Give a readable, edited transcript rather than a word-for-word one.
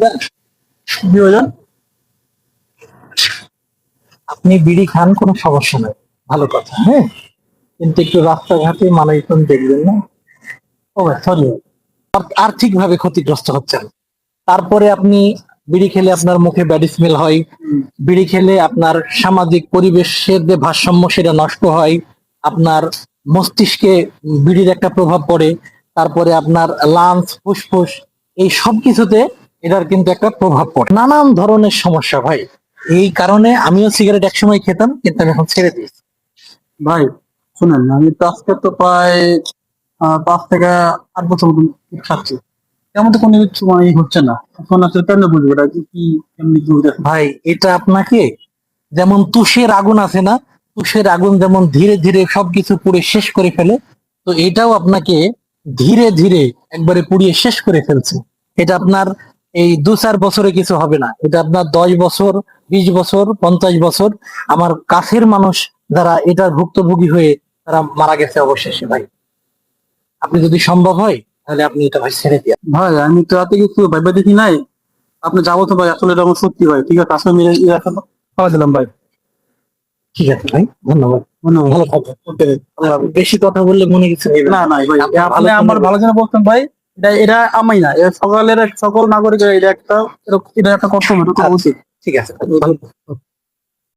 করবেন? বিয়োজন, আপনি বিড়ি খান, কোনো সমস্যা নাই, ভালো কথা, হ্যাঁ, কিন্তু একটু রাস্তাঘাটে মানুষজন দেখবেন না। ও সরি, আর্থিক ভাবে ক্ষতিগ্রস্ত হচ্ছেন। তারপরে আপনি বিড়ি খেলে আপনার মুখে ব্যাড স্মেল হয়, বিড়ি খেলে আপনার সামাজিক পরিবেশের যে ভারসাম্য সেটা নষ্ট হয়, আপনার মস্তিষ্কে বিড়ির একটা প্রভাব পড়ে, তারপরে আপনার লাংস, ফুসফুস, এই সব কিছুতে এটার কিন্তু একটা প্রভাব পড়ে, নানান ধরনের সমস্যা ভাই। এই কারণে আমিও সিগারেট একসময় খেতাম, কিন্তু আমি এখন ছেড়ে দিয়েছি। ভাই শুনেন, আমি তো আজকে তো প্রায় 5 থেকে 8 বছর মতন খাচ্ছি, তেমন তো কোনো কিছু মানে হচ্ছে না। এখন আসলে কেন বুঝবো এটা কি কি কেমনি কি হইতেছে? ভাই এটা আপনাকে, যেমন তুষের আগুন আছে না, তুষের আগুন যেমন ধীরে ধীরে সবকিছু পুড়ে শেষ করে ফেলে, তো এটাও আপনাকে ধীরে ধীরে একবারে পুড়িয়ে শেষ করে ফেলছে। এটা আপনার এই 2-4 বছরে কিছু হবে না, এটা আপনার 10 বছর, 20 বছর, 50 বছর। আমার কাছের মানুষ যারা এটার ভুক্তভোগী হয়ে তারা মারা গেছে অবশেষে। ভাই আপনি যদি সম্ভব হয় তাহলে আপনি এটা ভাই ছেড়ে দিয়ে। ভাই আমি তো রাতে কিছু ভাইবা দেখি নাই, আপনি যাবো তো ভাই, আসলে এটা আমার সত্যি ভাই। ঠিক আছে, আসলে আমি খাওয়া দিলাম ভাই। ঠিক আছে ভাই, ধন্যবাদ। ধন্যবাদ। ভালো থাকবেন। বেশি কথা বললে মনে কিছু নেবেন না না ভাই, আপনি আপনি আমার ভালো জন্য বলছেন ভাই। এটা এটা আমি না, এটা সকলের সকল নাগরিকের এটা একটা কর্তব্য, এটা করা উচিত। ঠিক আছে, ভালো থাকবেন।